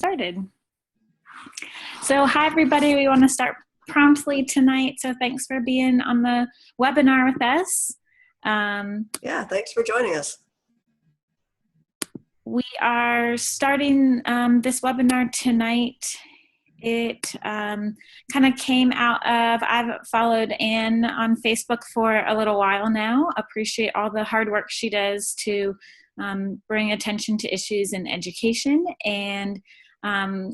Started. So hi everybody, we want to start promptly tonight, so thanks for being on the webinar with us. Yeah, thanks for joining us. We are starting this webinar tonight. It kind of came out of, I've followed Anne on Facebook for a little while now. Appreciate all the hard work she does to bring attention to issues in education, and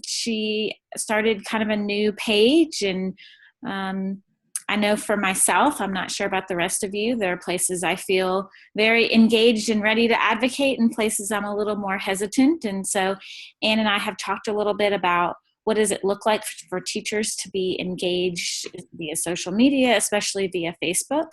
she started kind of a new page, and I know for myself, I'm not sure about the rest of you, there are places I feel very engaged and ready to advocate, and places I'm a little more hesitant. And so Anne and I have talked a little bit about what does it look like for teachers to be engaged via social media, especially via Facebook.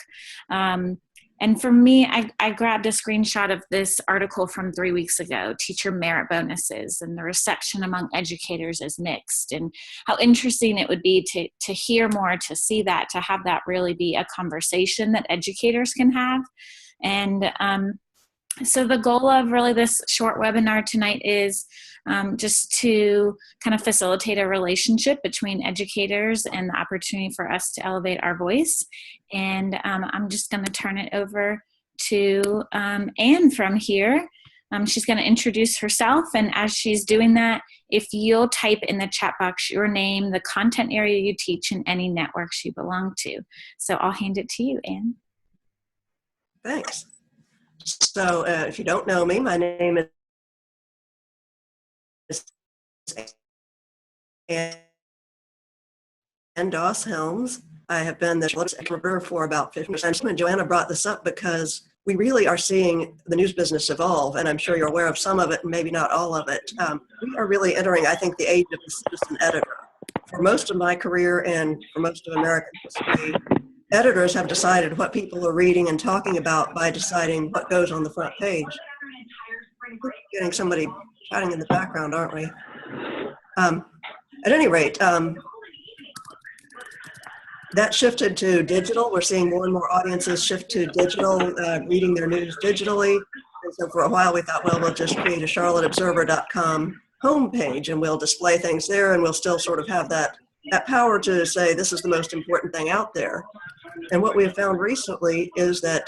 And for me, I grabbed a screenshot of this article from 3 weeks ago, teacher merit bonuses, and the reception among educators is mixed, and how interesting it would be to hear more, to see that, to have that really be a conversation that educators can have. And so the goal of really this short webinar tonight is just to kind of facilitate a relationship between educators and the opportunity for us to elevate our voice. And I'm just going to turn it over to Anne from here. She's going to introduce herself, and as she's doing that, if you'll type in the chat box your name, the content area you teach, and any networks you belong to. So I'll hand it to you, Anne. Thanks. So if you don't know me, my name is Anne Doss Helms. I have been the Charlotte editor for about 15 years. And Joanna brought this up because we really are seeing the news business evolve, and I'm sure you're aware of some of it and maybe not all of it. We are really entering, I think, the age of the citizen editor. For most of my career and for most of American history, editors have decided what people are reading and talking about by deciding what goes on the front page. We're getting somebody chatting in the background, aren't we? At any rate, that shifted to digital. We're seeing more and more audiences shift to digital, reading their news digitally. And so for a while we thought, well, we'll just create a charlotteobserver.com homepage and we'll display things there, and we'll still sort of have that power to say this is the most important thing out there. And what we have found recently is that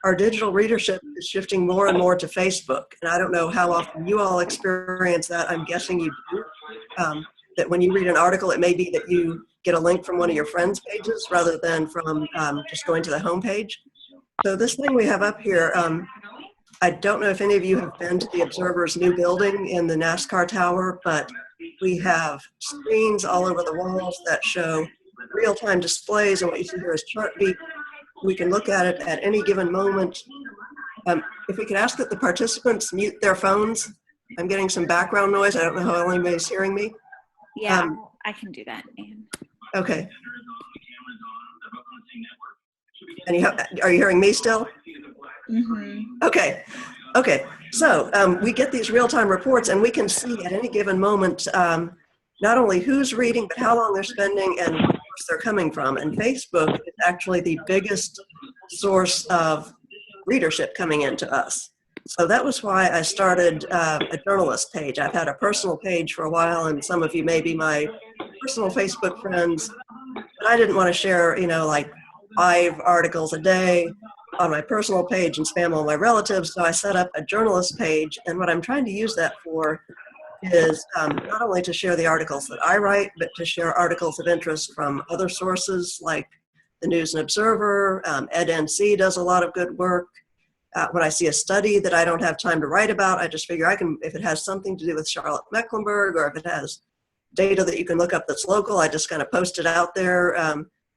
our digital readership is shifting more and more to Facebook. And I don't know how often you all experience that. I'm guessing you do. That when you read an article, it may be that you get a link from one of your friends' pages rather than from just going to the homepage. So this thing we have up here, I don't know if any of you have been to the Observer's new building in the NASCAR Tower, but we have screens all over the walls that show real-time displays, and what you see here is Chartbeat. We can look at it at any given moment. If we could ask that the participants mute their phones. I'm getting some background noise. I don't know how anybody's hearing me. Yeah, I can do that, Anne. Okay. And are you hearing me still? Mm-hmm. Okay. Okay. So we get these real-time reports, and we can see at any given moment not only who's reading, but how long they're spending and what source they're coming from. And Facebook is actually the biggest source of readership coming into us. So that was why I started a journalist page. I've had a personal page for a while, and some of you may be my personal Facebook friends, but I didn't want to share, like 5 articles a day on my personal page and spam all my relatives. So I set up a journalist page, and what I'm trying to use that for is not only to share the articles that I write, but to share articles of interest from other sources like the News and Observer. EdNC does a lot of good work. When I see a study that I don't have time to write about, I just figure I can, if it has something to do with Charlotte-Mecklenburg, or if it has data that you can look up that's local, I just kind of post it out there.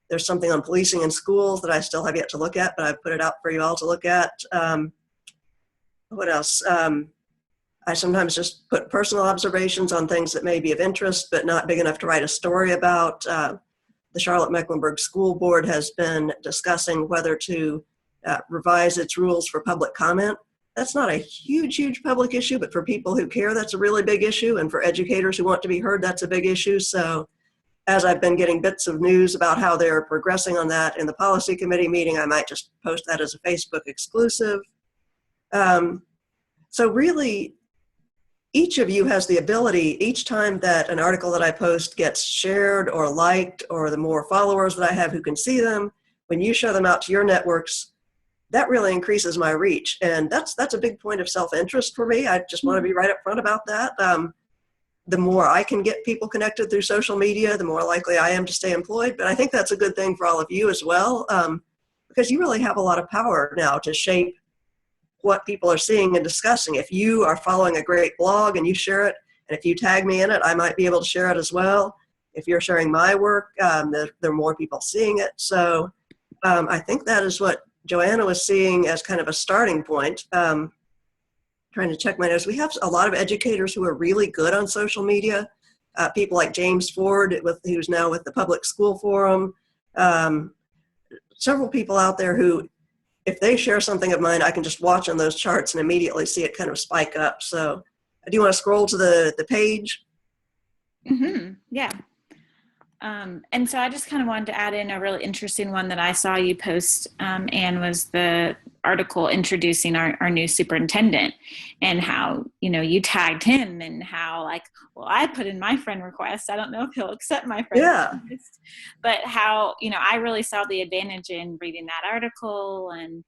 There's something on policing in schools that I still have yet to look at, but I've put it out for you all to look at. What else? I sometimes just put personal observations on things that may be of interest, but not big enough to write a story about. The Charlotte-Mecklenburg School Board has been discussing whether to revise its rules for public comment. That's not a huge public issue, but for people who care, that's a really big issue. And for educators who want to be heard, that's a big issue. So as I've been getting bits of news about how they're progressing on that in the policy committee meeting, I might just post that as a Facebook exclusive. So really, each of you has the ability, each time that an article that I post gets shared or liked, or the more followers that I have who can see them, when you share them out to your networks, that really increases my reach. And that's a big point of self-interest for me. I just want to be right up front about that. The more I can get people connected through social media, the more likely I am to stay employed. But I think that's a good thing for all of you as well, because you really have a lot of power now to shape what people are seeing and discussing. If you are following a great blog and you share it, and if you tag me in it, I might be able to share it as well. If you're sharing my work, there are more people seeing it. So I think that is what Joanna was seeing as kind of a starting point. Trying to check my notes. We have a lot of educators who are really good on social media. People like James Ford, who's now with the Public School Forum. Several people out there who, if they share something of mine, I can just watch on those charts and immediately see it kind of spike up. So I do want to scroll to the page. Mm-hmm. Yeah. And so I just kind of wanted to add in a really interesting one that I saw you post, Anne, was the article introducing our new superintendent, and how, you tagged him, and how, like, well, I put in my friend request. I don't know if he'll accept my friend request, but how, I really saw the advantage in reading that article, and,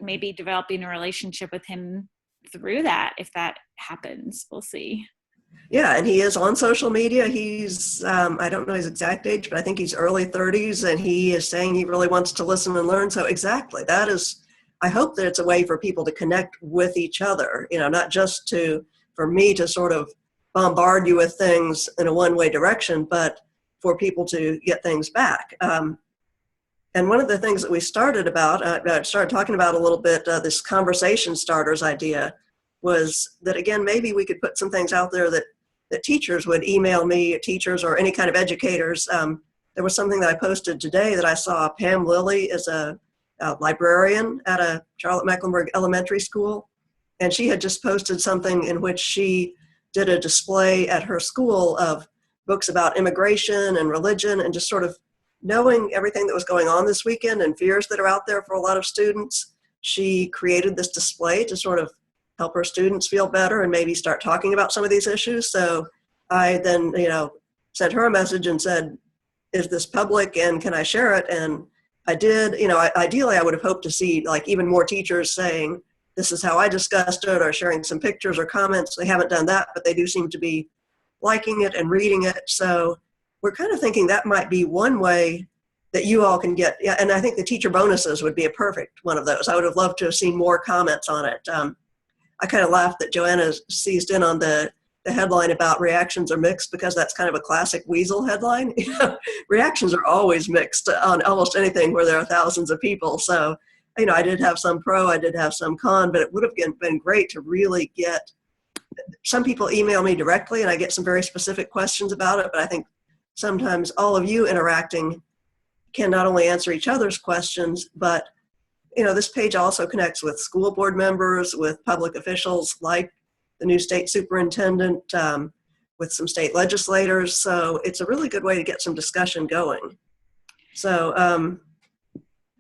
maybe developing a relationship with him through that. If that happens, we'll see. Yeah, and he is on social media. He's, I don't know his exact age, but I think he's early 30s, and he is saying he really wants to listen and learn. So exactly, that is, I hope that it's a way for people to connect with each other, not just for me to sort of bombard you with things in a one-way direction, but for people to get things back. And one of the things that we started talking about a little bit, this conversation starters idea, was that, again, maybe we could put some things out there that teachers would email me, teachers or any kind of educators. There was something that I posted today that I saw. Pam Lilly is a librarian at a Charlotte Mecklenburg elementary school, and she had just posted something in which she did a display at her school of books about immigration and religion, and just sort of knowing everything that was going on this weekend and fears that are out there for a lot of students. She created this display to sort of help her students feel better and maybe start talking about some of these issues. So I then, sent her a message and said, is this public and can I share it? And I did. Ideally I would have hoped to see like even more teachers saying, this is how I discussed it, or sharing some pictures or comments. They haven't done that, but they do seem to be liking it and reading it. So we're kind of thinking that might be one way that you all can get. Yeah, and I think the teacher bonuses would be a perfect one of those. I would have loved to have seen more comments on it. I kind of laughed that Joanna seized in on the headline about reactions are mixed, because that's kind of a classic Weasel headline. Reactions are always mixed on almost anything where there are thousands of people. So, I did have some pro, I did have some con, but it would have been great to really get, some people email me directly and I get some very specific questions about it, but I think sometimes all of you interacting can not only answer each other's questions, but this page also connects with school board members, with public officials like the new state superintendent, with some state legislators. So it's a really good way to get some discussion going. So,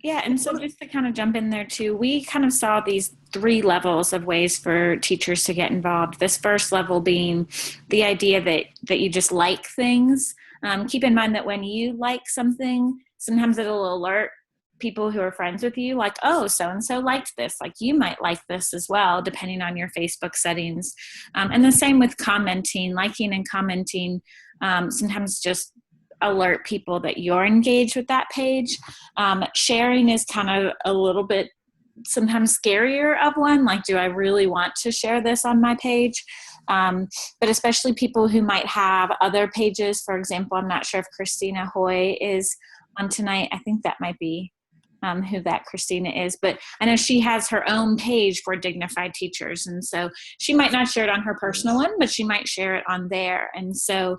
yeah, and so just to kind of jump in there too, we kind of saw these 3 levels of ways for teachers to get involved. This first level being the idea that you just like things. Keep in mind that when you like something, sometimes it'll alert people who are friends with you, like, oh, so-and-so liked this, like you might like this as well, depending on your Facebook settings. And the same with commenting, liking and commenting, sometimes just alert people that you're engaged with that page. Sharing is kind of a little bit sometimes scarier of one, like, do I really want to share this on my page? But especially people who might have other pages. For example, I'm not sure if Christina Hoy is on tonight. I think that might be who that Christina is, but I know she has her own page for Dignified Teachers, and so she might not share it on her personal one, but she might share it on there. And so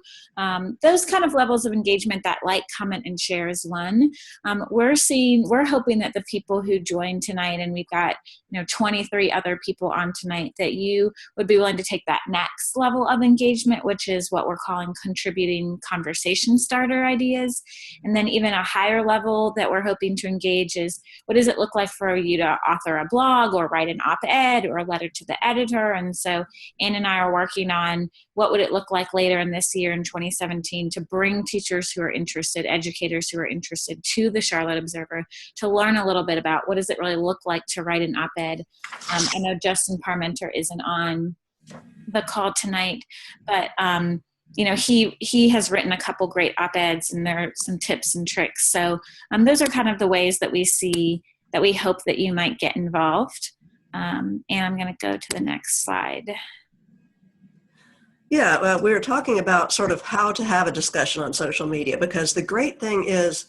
those kind of levels of engagement, that like, comment, and share is one. We're hoping that the people who joined tonight, and we've got 23 other people on tonight, that you would be willing to take that next level of engagement, which is what we're calling contributing conversation starter ideas, and then even a higher level that we're hoping to engage which is, what does it look like for you to author a blog or write an op-ed or a letter to the editor? And so Ann and I are working on what would it look like later in this year in 2017 to bring teachers who are interested, educators who are interested to the Charlotte Observer to learn a little bit about what does it really look like to write an op-ed. I know Justin Parmenter isn't on the call tonight, but he has written a couple great op-eds, and there are some tips and tricks. So those are kind of the ways that we hope that you might get involved. And I'm going to go to the next slide. Yeah, well, we were talking about sort of how to have a discussion on social media, because the great thing is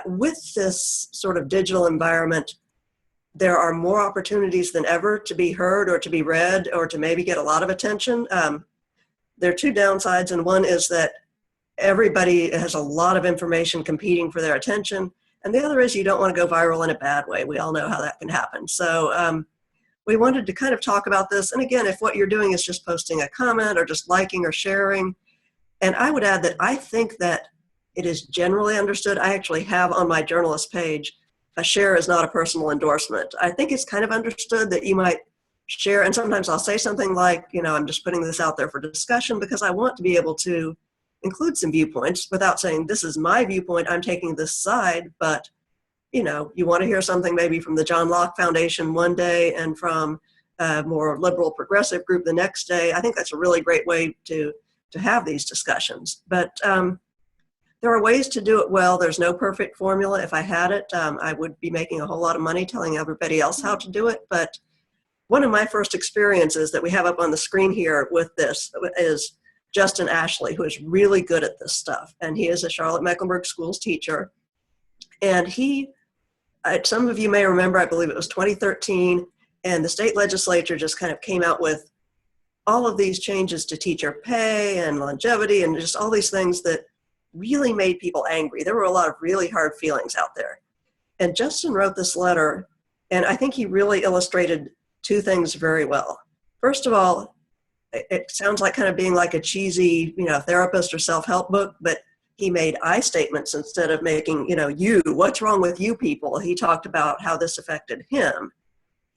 with this sort of digital environment, there are more opportunities than ever to be heard or to be read or to maybe get a lot of attention. There are two downsides, and one is that everybody has a lot of information competing for their attention, and the other is you don't want to go viral in a bad way. We all know how that can happen. So we wanted to kind of talk about this, and again, if what you're doing is just posting a comment or just liking or sharing, and I would add that I think that it is generally understood. I actually have on my journalist page, a share is not a personal endorsement. I think it's kind of understood that you might share, and sometimes I'll say something like, I'm just putting this out there for discussion because I want to be able to include some viewpoints without saying this is my viewpoint, I'm taking this side, but you want to hear something maybe from the John Locke Foundation one day and from a more liberal progressive group the next day. I think that's a really great way to have these discussions. But there are ways to do it well. There's no perfect formula. If I had it, I would be making a whole lot of money telling everybody else how to do it. But one of my first experiences that we have up on the screen here with this is Justin Ashley, who is really good at this stuff. And he is a Charlotte-Mecklenburg Schools teacher. And some of you may remember, I believe it was 2013, and the state legislature just kind of came out with all of these changes to teacher pay and longevity and just all these things that really made people angry. There were a lot of really hard feelings out there. And Justin wrote this letter, and I think he really illustrated two things very well. First of all, it sounds like kind of being like a cheesy, therapist or self-help book, but he made I statements instead of making, what's wrong with you people? He talked about how this affected him.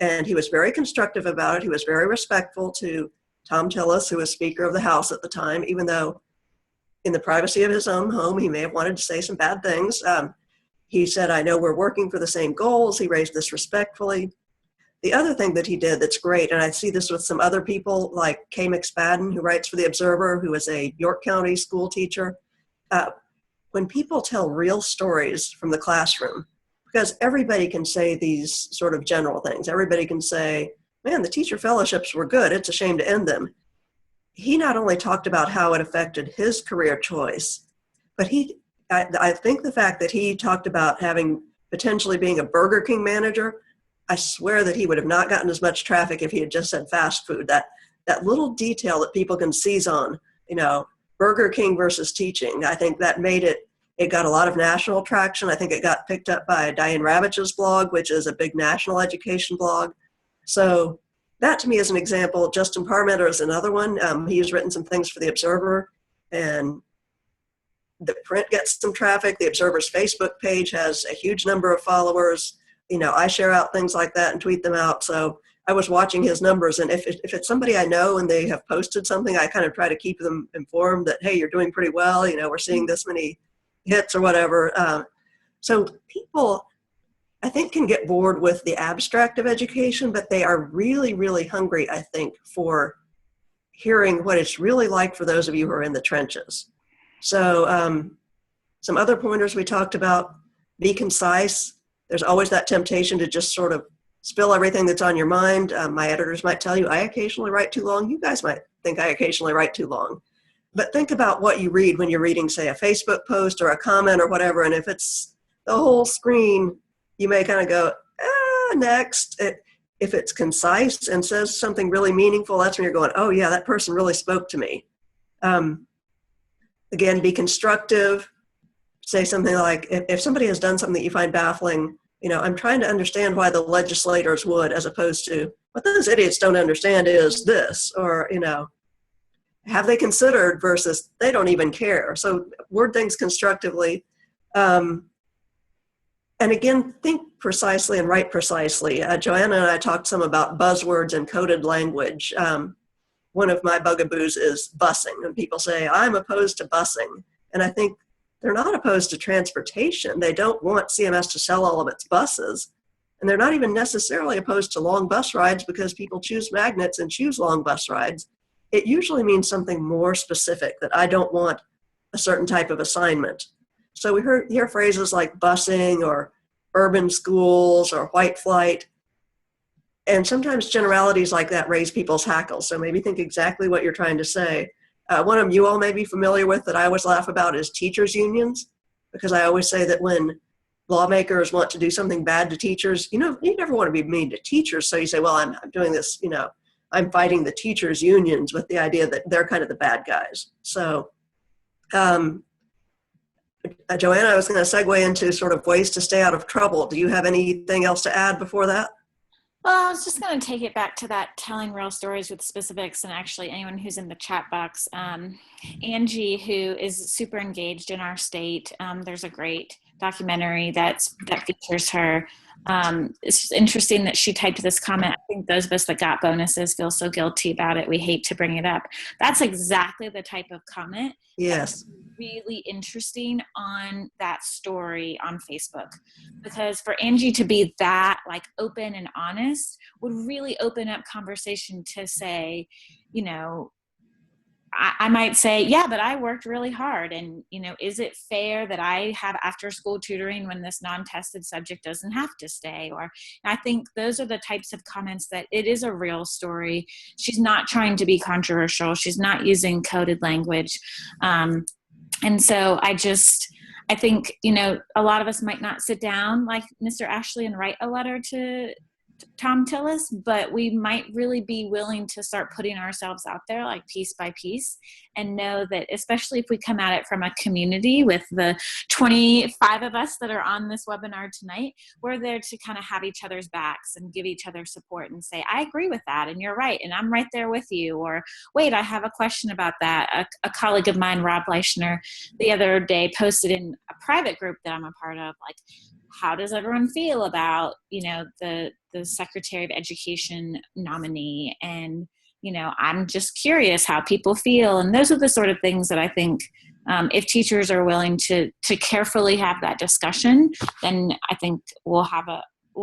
And he was very constructive about it. He was very respectful to Tom Tillis, who was Speaker of the House at the time, even though in the privacy of his own home, he may have wanted to say some bad things. He said, I know we're working for the same goals. He raised this respectfully. The other thing that he did that's great, and I see this with some other people like Kay McSpadden, who writes for The Observer, who is a York County school teacher. When people tell real stories from the classroom, because everybody can say these sort of general things. Everybody can say, man, the teacher fellowships were good. It's a shame to end them. He not only talked about how it affected his career choice, but I think the fact that he talked about potentially being a Burger King manager, I swear that he would have not gotten as much traffic if he had just said fast food. That little detail that people can seize on, Burger King versus teaching, I think that made it got a lot of national traction. I think it got picked up by Diane Ravitch's blog, which is a big national education blog. So that to me is an example. Justin Parmenter is another one. He's written some things for The Observer, and the print gets some traffic. The Observer's Facebook page has a huge number of followers. I share out things like that and tweet them out. So I was watching his numbers, and if it's somebody I know and they have posted something, I kind of try to keep them informed that, hey, you're doing pretty well. We're seeing this many hits or whatever. So people, I think, can get bored with the abstract of education, but they are really, really hungry, I think, for hearing what it's really like for those of you who are in the trenches. So some other pointers we talked about: be concise. There's always that temptation to just sort of spill everything that's on your mind. My editors might tell you I occasionally write too long. You guys might think I occasionally write too long. But think about what you read when you're reading, say, a Facebook post or a comment or whatever, and if it's the whole screen, you may kind of go, next. If it's concise and says something really meaningful, that's when you're going, oh yeah, that person really spoke to me. Again, be constructive. Say something like, if somebody has done something that you find baffling, I'm trying to understand why the legislators would, as opposed to, what those idiots don't understand is this, or, have they considered versus they don't even care. So word things constructively. And again, think precisely and write precisely. Joanna and I talked some about buzzwords and coded language. One of my bugaboos is busing. And people say, I'm opposed to busing. And I think they're not opposed to transportation. They don't want CMS to sell all of its buses. And they're not even necessarily opposed to long bus rides because people choose magnets and choose long bus rides. It usually means something more specific, that I don't want a certain type of assignment. So we hear phrases like busing or urban schools or white flight. And sometimes generalities like that raise people's hackles. So maybe think exactly what you're trying to say. One of them you all may be familiar with that I always laugh about is teachers' unions, because I always say that when lawmakers want to do something bad to teachers, you never want to be mean to teachers. So you say, well, I'm doing this, I'm fighting the teachers' unions with the idea that they're kind of the bad guys. So, Joanna, I was going to segue into sort of ways to stay out of trouble. Do you have anything else to add before that? Well, I was just going to take it back to that telling real stories with specifics, and actually anyone who's in the chat box. Angie, who is super engaged in our state, there's a great documentary that features her. It's just interesting that she typed this comment. I think those of us that got bonuses feel so guilty about it. We hate to bring it up. That's exactly the type of comment. Yes. Really interesting on that story on Facebook, because for Angie to be that like open and honest would really open up conversation to say, I might say, yeah, but I worked really hard. And, is it fair that I have after school tutoring when this non-tested subject doesn't have to stay? Or I think those are the types of comments that it is a real story. She's not trying to be controversial. She's not using coded language. And so I think, a lot of us might not sit down like Mr. Ashley and write a letter to Tom Tillis, but we might really be willing to start putting ourselves out there like piece by piece, and know that especially if we come at it from a community with the 25 of us that are on this webinar tonight, we're there to kind of have each other's backs and give each other support and say, I agree with that and you're right and I'm right there with you, or wait, I have a question about that. A colleague of mine, Rob Leichner, the other day posted in a private group that I'm a part of, like, how does everyone feel about, the Secretary of Education nominee? And, I'm just curious how people feel. And those are the sort of things that I think if teachers are willing to carefully have that discussion, then I think we'll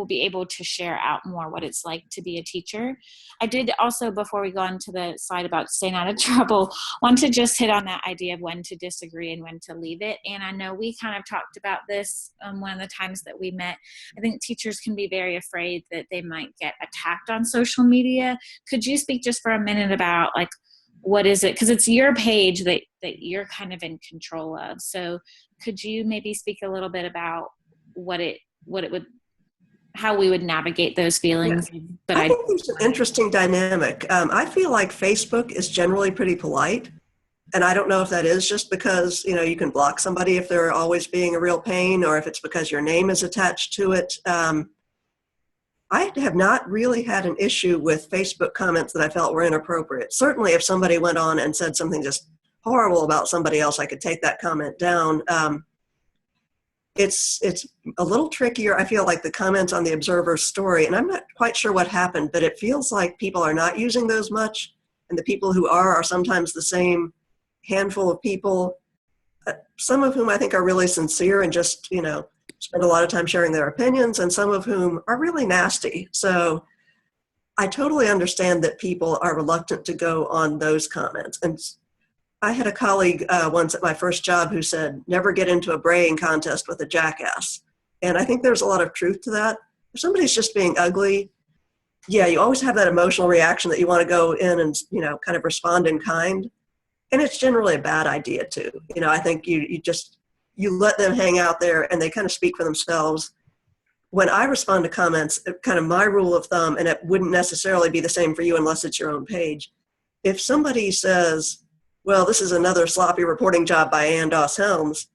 be able to share out more what it's like to be a teacher. I did also, before we go on to the slide about staying out of trouble, want to just hit on that idea of when to disagree and when to leave it. And I know we kind of talked about this one of the times that we met. I think teachers can be very afraid that they might get attacked on social media. Could you speak just for a minute about like, what is it? Because it's your page that you're kind of in control of. So could you maybe speak a little bit about how we would navigate those feelings? Yes. But I think there's an interesting dynamic. I feel like Facebook is generally pretty polite. And I don't know if that is just because, you can block somebody if they're always being a real pain, or if it's because your name is attached to it. I have not really had an issue with Facebook comments that I felt were inappropriate. Certainly if somebody went on and said something just horrible about somebody else, I could take that comment down. It's a little trickier. I feel like the comments on the Observer's story, and I'm not quite sure what happened, but it feels like people are not using those much. And the people who are sometimes the same handful of people, some of whom I think are really sincere and just, spend a lot of time sharing their opinions, and some of whom are really nasty. So I totally understand that people are reluctant to go on those comments. And I had a colleague once at my first job who said, never get into a braying contest with a jackass. And I think there's a lot of truth to that. If somebody's just being ugly, yeah, you always have that emotional reaction that you want to go in and, kind of respond in kind. And it's generally a bad idea too. I think you let them hang out there and they kind of speak for themselves. When I respond to comments, kind of my rule of thumb, and it wouldn't necessarily be the same for you unless it's your own page. If somebody says, well, this is another sloppy reporting job by Ann Doss Helms,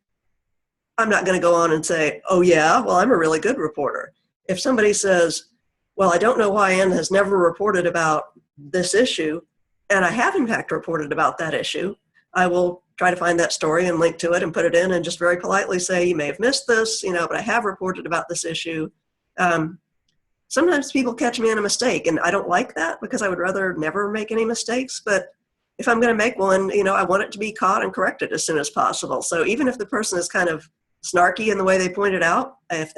I'm not going to go on and say, oh yeah, well, I'm a really good reporter. If somebody says, well, I don't know why Ann has never reported about this issue, and I have in fact reported about that issue, I will try to find that story and link to it and put it in and just very politely say, you may have missed this, but I have reported about this issue. Sometimes people catch me in a mistake, and I don't like that because I would rather never make any mistakes. But if I'm going to make one, I want it to be caught and corrected as soon as possible. So even if the person is kind of snarky in the way they point it out, if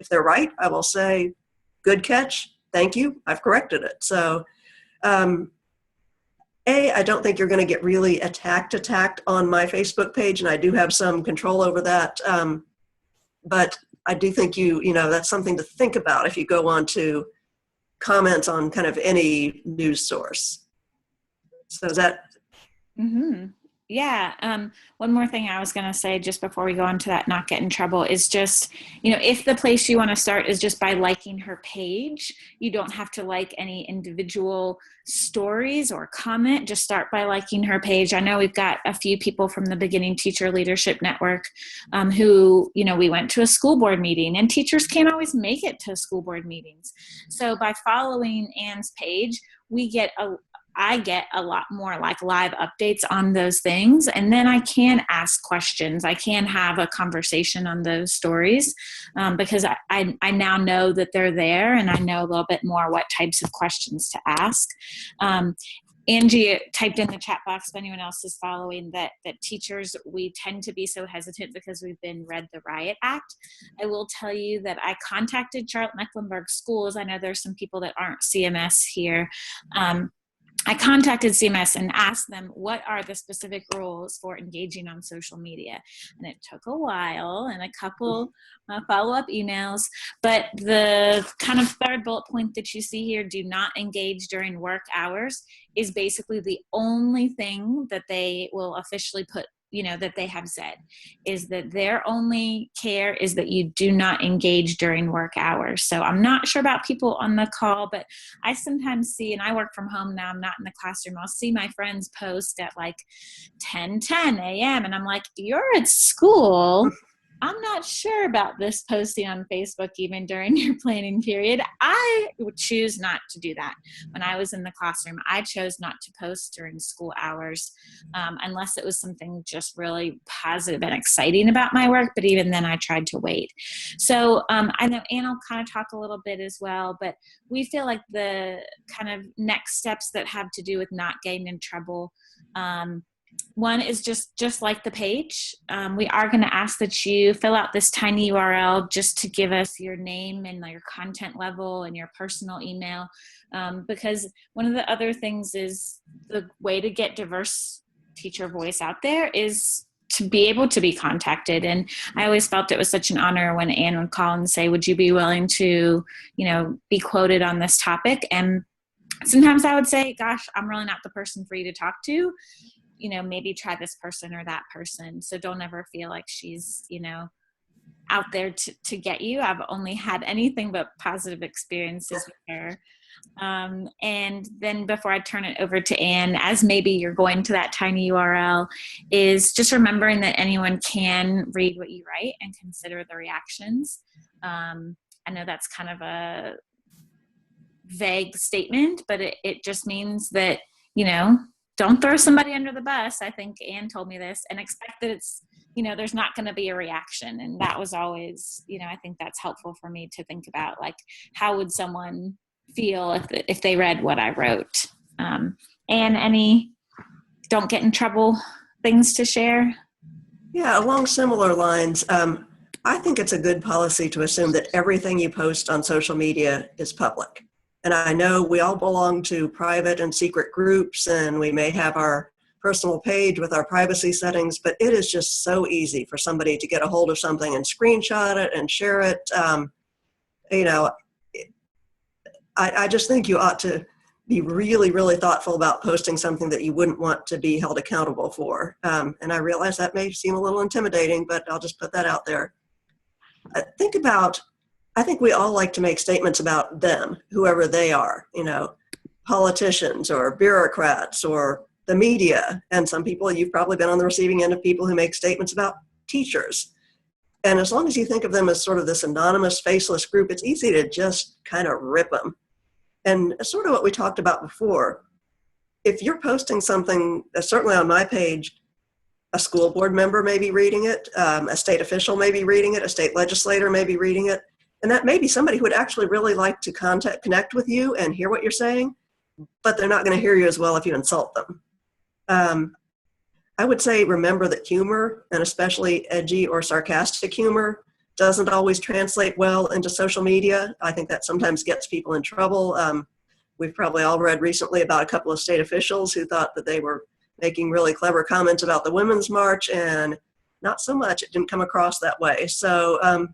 they're right, I will say, good catch, thank you, I've corrected it. So I don't think you're going to get really attacked on my Facebook page, and I do have some control over that. But I do think that's something to think about if you go on to comments on kind of any news source. So is that? Mm-hmm. Yeah. One more thing I was going to say just before we go on to that not get in trouble is just, if the place you want to start is just by liking her page, you don't have to like any individual stories or comment. Just start by liking her page. I know we've got a few people from the Beginning Teacher Leadership Network who, we went to a school board meeting, and teachers can't always make it to school board meetings. So by following Anne's page, I get a lot more like live updates on those things. And then I can ask questions. I can have a conversation on those stories because I now know that they're there, and I know a little bit more what types of questions to ask. Angie typed in the chat box, if anyone else is following, that teachers, we tend to be so hesitant because we've been read the Riot Act. I will tell you that I contacted Charlotte-Mecklenburg Schools. I know there's some people that aren't CMS here. I contacted CMS and asked them, what are the specific rules for engaging on social media? And it took a while and a couple follow-up emails, but the kind of third bullet point that you see here, do not engage during work hours, is basically the only thing that they will officially put, that they have said, is that their only care is that you do not engage during work hours. So I'm not sure about people on the call, but I sometimes see, and I work from home now, I'm not in the classroom, I'll see my friends post at like 10:10 a.m. and I'm like, you're at school. I'm not sure about this posting on Facebook even during your planning period. I would choose not to do that. When I was in the classroom, I chose not to post during school hours unless it was something just really positive and exciting about my work. But even then, I tried to wait. So I know Anne will kind of talk a little bit as well, but we feel like the kind of next steps that have to do with not getting in trouble, one is just like the page. We are going to ask that you fill out this tiny URL just to give us your name and your content level and your personal email. Because one of the other things is the way to get diverse teacher voice out there is to be able to be contacted. And I always felt it was such an honor when Anne would call and say, would you be willing to, be quoted on this topic? And sometimes I would say, gosh, I'm really not the person for you to talk to. Maybe try this person or that person. So don't ever feel like she's, out there to get you. I've only had anything but positive experiences with her. And then before I turn it over to Anne, as maybe you're going to that tiny URL, is just remembering that anyone can read what you write and consider the reactions. I know that's kind of a vague statement, but it just means that, don't throw somebody under the bus. I think Anne told me this, and expect that it's, there's not going to be a reaction. And that was always, I think that's helpful for me to think about, like, how would someone feel if they read what I wrote? And any don't get in trouble things to share? Yeah, along similar lines, I think it's a good policy to assume that everything you post on social media is public. And I know we all belong to private and secret groups, and we may have our personal page with our privacy settings, but it is just so easy for somebody to get a hold of something and screenshot it and share it. I just think you ought to be really, really thoughtful about posting something that you wouldn't want to be held accountable for. And I realize that may seem a little intimidating, but I'll just put that out there. I think we all like to make statements about them, whoever they are, politicians or bureaucrats or the media. And some people, you've probably been on the receiving end of people who make statements about teachers. And as long as you think of them as sort of this anonymous, faceless group, it's easy to just kind of rip them. And sort of what we talked about before, if you're posting something, certainly on my page, A school board member may be reading it, a state official may be reading it, a state legislator may be reading it, and that may be somebody who would actually really like to connect with you and hear what you're saying, but they're not going to hear you as well if you insult them. I would say remember that humor, and especially edgy or sarcastic humor, doesn't always translate well into social media. I think that sometimes gets people in trouble. We've probably all read recently about a couple of state officials who thought that they were making really clever comments about the Women's March, and not so much. It didn't come across that way. So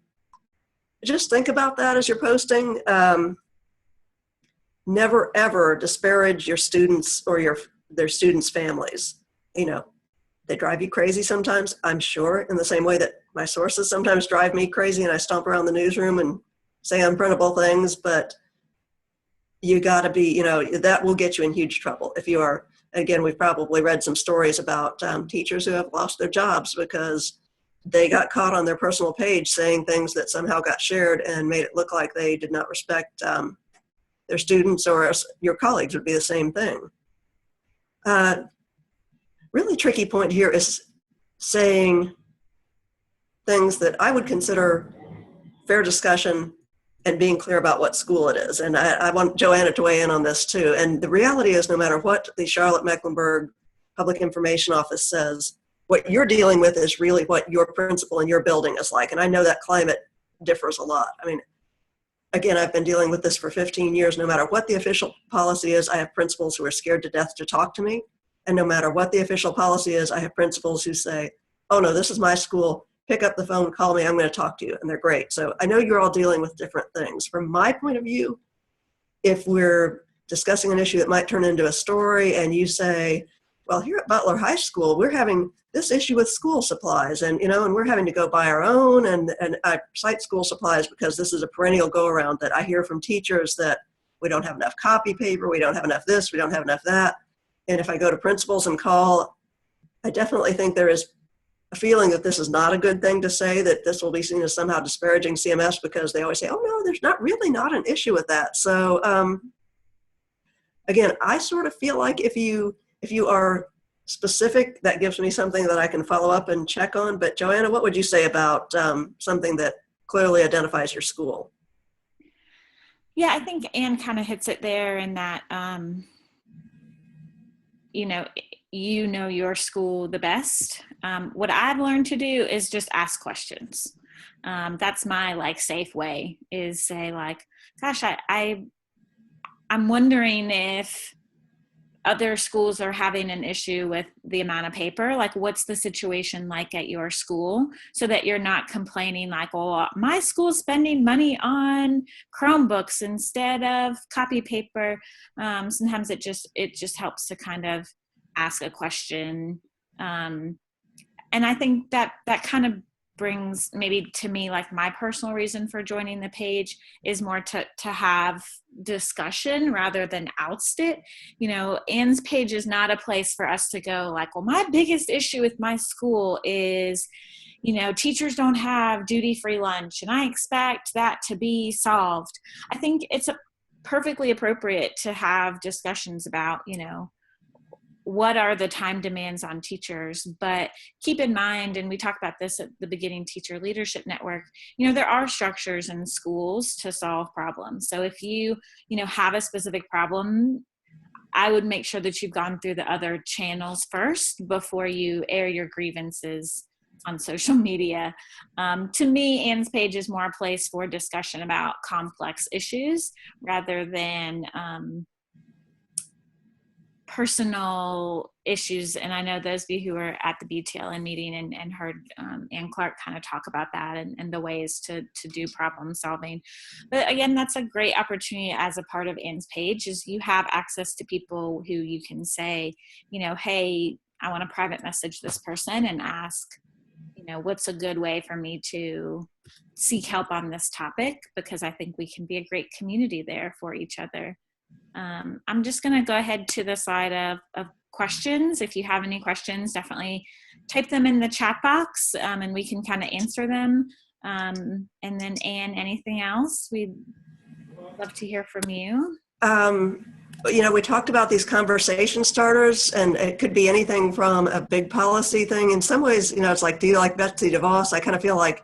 just think about that as you're posting. Never, ever disparage your students or their students' families. You know, they drive you crazy sometimes, I'm sure, in the same way that my sources sometimes drive me crazy and I stomp around the newsroom and say unprintable things, but you got to be, that will get you in huge trouble. If you are, again, we've probably read some stories about teachers who have lost their jobs because they got caught on their personal page saying things that somehow got shared and made it look like they did not respect their students, or your colleagues would be the same thing. Really tricky point here is saying things that I would consider fair discussion and being clear about what school it is. And I want Joanna to weigh in on this too. And the reality is, no matter what the Charlotte-Mecklenburg Public Information Office says, what you're dealing with is really what your principal in your building is like. And I know that climate differs a lot. I mean, again, I've been dealing with this for 15 years. No matter what the official policy is, I have principals who are scared to death to talk to me. And no matter what the official policy is, I have principals who say, oh no, this is my school. Pick up the phone, call me, I'm going to talk to you. And they're great. So I know you're all dealing with different things. From my point of view, if we're discussing an issue that might turn into a story and you say, well, here at Butler High School, we're having this issue with school supplies, and and we're having to go buy our own, and I cite school supplies because this is a perennial go around that I hear from teachers, that we don't have enough copy paper, we don't have enough this, we don't have enough that. And if I go to principals and call, I definitely think there is a feeling that this is not a good thing to say, that this will be seen as somehow disparaging CMS, because they always say, oh no, there's not an issue with that. So again, I sort of feel like if you are specific, that gives me something that I can follow up and check on. But Joanna, what would you say about something that clearly identifies your school? Yeah, I think Anne kind of hits it there in that, you know your school the best. What I've learned to do is just ask questions. That's my safe way, is say gosh, I'm wondering if other schools are having an issue with the amount of paper. What's the situation like at your school? So that you're not complaining oh, my school's spending money on Chromebooks instead of copy paper. Sometimes it just helps to kind of ask a question. And I think that kind of brings maybe to me my personal reason for joining the page is more to have discussion rather than oust it. Anne's page is not a place for us to go well, my biggest issue with my school is teachers don't have duty-free lunch and I expect that to be solved. I think it's perfectly appropriate to have discussions about what are the time demands on teachers, but keep in mind, and we talked about this at the beginning, Teacher Leadership Network, there are structures in schools to solve problems. So if you have a specific problem, I would make sure that you've gone through the other channels first before you air your grievances on social media. To me, Anne's page is more a place for discussion about complex issues rather than personal issues. And I know those of you who were at the BTLN meeting and heard Ann Clark kind of talk about that and the ways to do problem solving. But again, that's a great opportunity as a part of Ann's page, is you have access to people who you can say, hey, I want to private message this person and ask, what's a good way for me to seek help on this topic, because I think we can be a great community there for each other. I'm just going to go ahead to the slide of questions. If you have any questions, definitely type them in the chat box and we can kind of answer them. And then Anne, anything else? We'd love to hear from you. you know, we talked about these conversation starters, and it could be anything from a big policy thing. In some ways, you know, it's like, do you like Betsy DeVos? I kind of feel like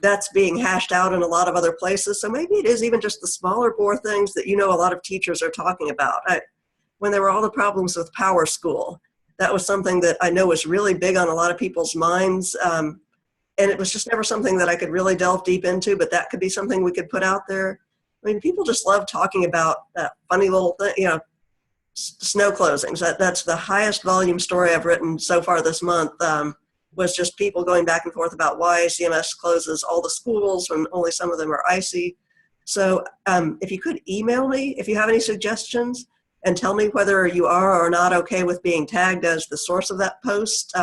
that's being hashed out in a lot of other places. So maybe it is even just the smaller bore things that, you know, a lot of teachers are talking about. When there were all the problems with Power School, that was something that I know was really big on a lot of people's minds. And it was just never something that I could really delve deep into, but that could be something we could put out there. I mean, people just love talking about that funny little thing, you know, snow closings. That's the highest volume story I've written so far this month, was just people going back and forth about why CMS closes all the schools when only some of them are icy. So if you could email me, if you have any suggestions, and tell me whether you are or not okay with being tagged as the source of that post.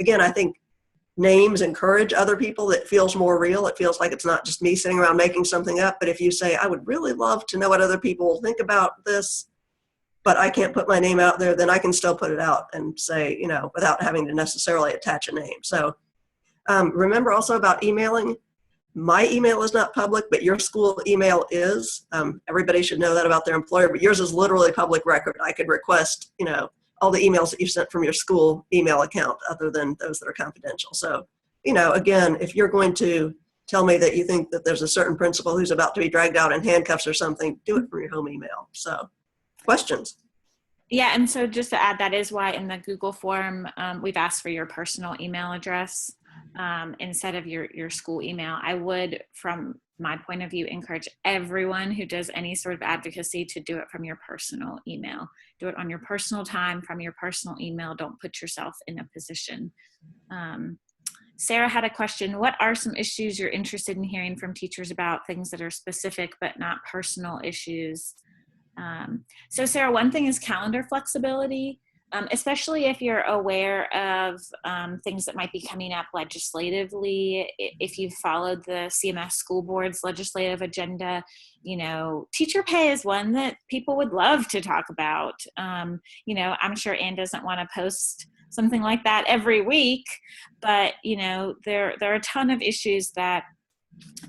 Again, I think names encourage other people. It feels more real. It feels like it's not just me sitting around making something up. But if you say, I would really love to know what other people will think about this, but I can't put my name out there, then I can still put it out and say, you know, without having to necessarily attach a name. So remember also about emailing. My email is not public, but your school email is. Everybody should know that about their employer, but yours is literally public record. I could request, you know, all the emails that you've sent from your school email account other than those that are confidential. So, you know, again, if you're going to tell me that you think that there's a certain principal who's about to be dragged out in handcuffs or something, do it from your home email. So, questions? Yeah, and so just to add, that is why in the Google form, we've asked for your personal email address instead of your school email. I would, from my point of view, encourage everyone who does any sort of advocacy to do it from your personal email. Do it on your personal time, from your personal email. Don't put yourself in a position. Sarah had a question. What are some issues you're interested in hearing from teachers about, things that are specific but not personal issues? So Sarah, one thing is calendar flexibility, especially if you're aware of things that might be coming up legislatively. If you've followed the CMS school board's legislative agenda, you know, teacher pay is one that people would love to talk about. You know, I'm sure Ann doesn't want to post something like that every week, but you know, there are a ton of issues that,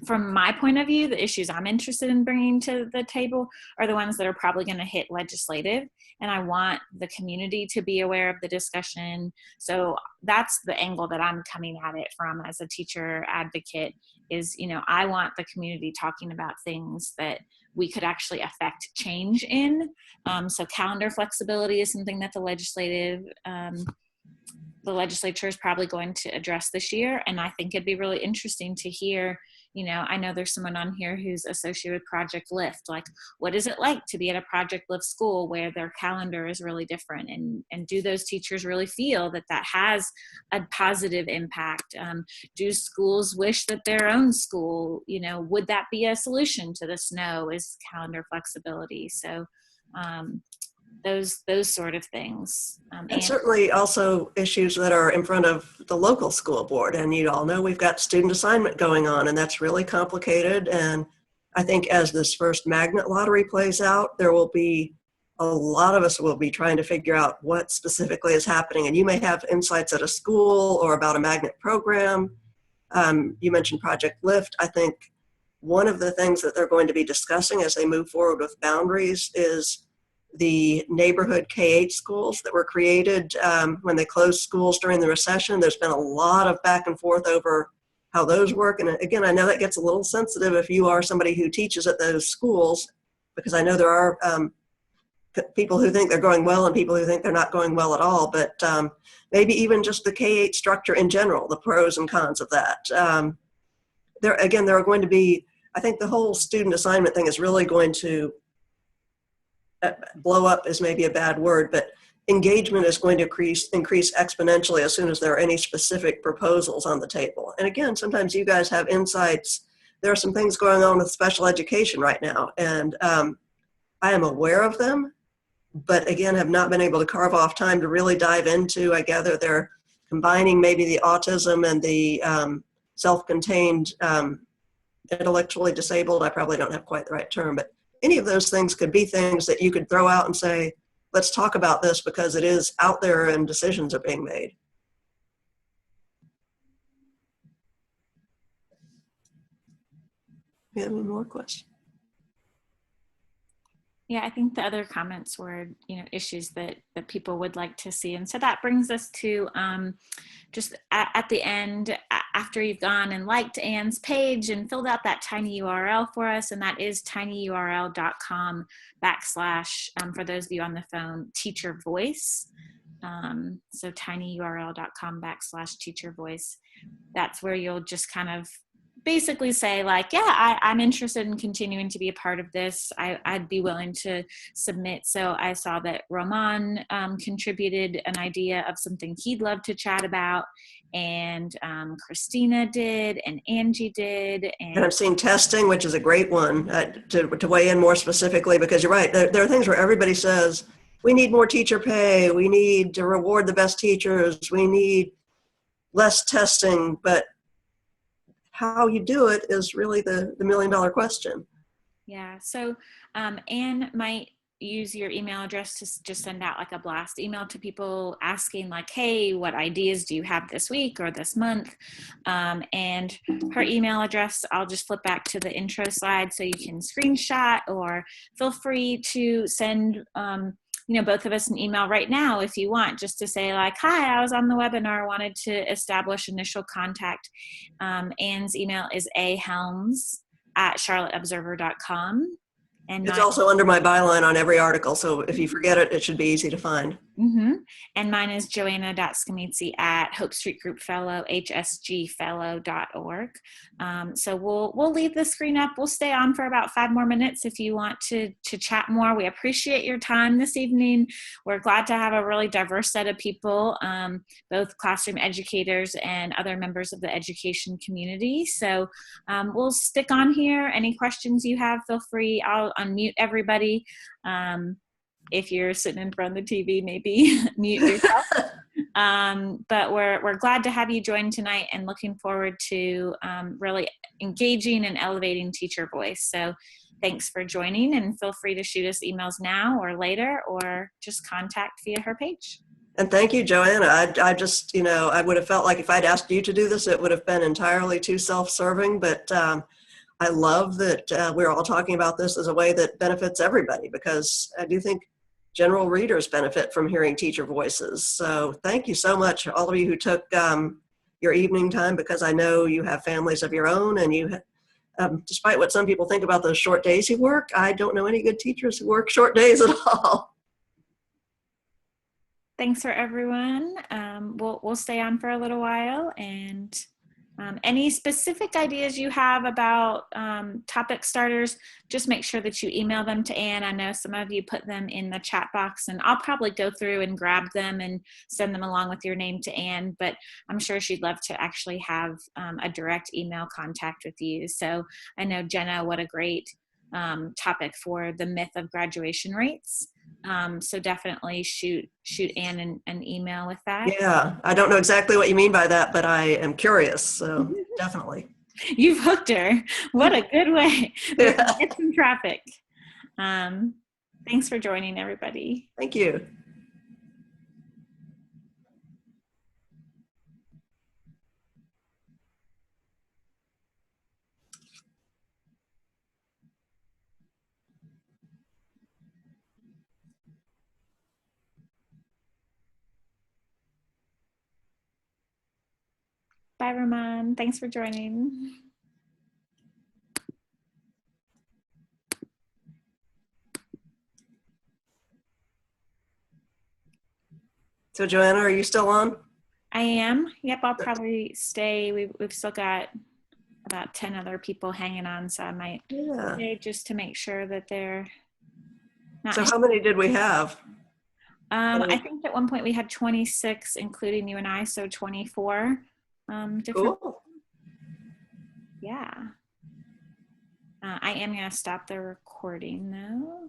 from my point of view, the issues I'm interested in bringing to the table are the ones that are probably going to hit legislative, and I want the community to be aware of the discussion. So that's the angle that I'm coming at it from as a teacher advocate is, you know, I want the community talking about things that we could actually affect change in. So calendar flexibility is something that the legislature is probably going to address this year. And I think it'd be really interesting to hear, you know, I know there's someone on here who's associated with Project Lift. Like, what is it like to be at a Project Lift school where their calendar is really different? And do those teachers really feel that that has a positive impact? Do schools wish that their own school, you know, would that be a solution to the snow, is calendar flexibility? So, those sort of things. And certainly also issues that are in front of the local school board. And you all know we've got student assignment going on, and that's really complicated. And I think as this first magnet lottery plays out, there will be a lot of us will be trying to figure out what specifically is happening. And you may have insights at a school or about a magnet program. You mentioned Project Lift. I think one of the things that they're going to be discussing as they move forward with boundaries is the neighborhood K-8 schools that were created when they closed schools during the recession. There's been a lot of back and forth over how those work. And again, I know that gets a little sensitive if you are somebody who teaches at those schools, because I know there are people who think they're going well and people who think they're not going well at all. But maybe even just the K-8 structure in general, the pros and cons of that. There are going to be, I think the whole student assignment thing is really going to blow up is maybe a bad word, but engagement is going to increase exponentially as soon as there are any specific proposals on the table. And again, sometimes you guys have insights. There are some things going on with special education right now, and I am aware of them, but again, have not been able to carve off time to really dive into. I gather they're combining maybe the autism and the self-contained intellectually disabled. I probably don't have quite the right term, but any of those things could be things that you could throw out and say, let's talk about this because it is out there and decisions are being made. You have any more questions? Yeah, I think the other comments were, issues that people would like to see. And so that brings us to just at the end, after you've gone and liked Anne's page and filled out that tiny URL for us, and that is tinyurl.com / for those of you on the phone, teacher voice. So tinyurl.com / teacher voice. That's where you'll just kind of basically say like, yeah, I'm interested in continuing to be a part of this. I'd be willing to submit. So I saw that Roman contributed an idea of something he'd love to chat about, and Christina did, and Angie did. And I've seen testing, which is a great one to weigh in more specifically, because you're right. There are things where everybody says, we need more teacher pay, we need to reward the best teachers, we need less testing, but how you do it is really the million-dollar question. Yeah, so Anne might use your email address to just send out like a blast email to people asking like, hey, what ideas do you have this week or this month? And her email address, I'll just flip back to the intro slide so you can screenshot, or feel free to send both of us an email right now if you want, just to say like, hi, I was on the webinar, wanted to establish initial contact. Anne's email is ahelms@charlotteobserver.com. And it's also under my byline on every article, so if you forget it, it should be easy to find. Mm-hmm. And mine is joanna.scamitzi@hsgfellow.org. So we'll leave the screen up. We'll stay on for about 5 more minutes if you want to chat more. We appreciate your time this evening. We're glad to have a really diverse set of people, both classroom educators and other members of the education community. So we'll stick on here. Any questions you have, feel free. I'll unmute everybody. If you're sitting in front of the TV, maybe mute yourself. But we're glad to have you join tonight, and looking forward to really engaging and elevating teacher voice. So thanks for joining, and feel free to shoot us emails now or later, or just contact via her page. And thank you, Joanna. I just, I would have felt like if I'd asked you to do this, it would have been entirely too self-serving, but I love that we're all talking about this as a way that benefits everybody, because I do think general readers benefit from hearing teacher voices. So thank you so much, all of you who took your evening time, because I know you have families of your own, and you, despite what some people think about those short days you work, I don't know any good teachers who work short days at all. Thanks for everyone. We'll stay on for a little while, and any specific ideas you have about topic starters, just make sure that you email them to Anne. I know some of you put them in the chat box, and I'll probably go through and grab them and send them along with your name to Anne, but I'm sure she'd love to actually have a direct email contact with you. So I know, Jenna, what a great topic for the myth of graduation rates. So definitely shoot Anne an email with that. Yeah, I don't know exactly what you mean by that, but I am curious, so definitely. You've hooked her. What a good way. Get some traffic. Thanks for joining, everybody. Thank you. Bye, Roman. Thanks for joining. So Joanna, are you still on? I am. Yep, I'll probably stay. We've still got about 10 other people hanging on, so I might stay just to make sure that they're not. So how many did we have? I think at one point we had 26, including you and I, so 24. Different. Cool. Yeah. I am going to stop the recording though.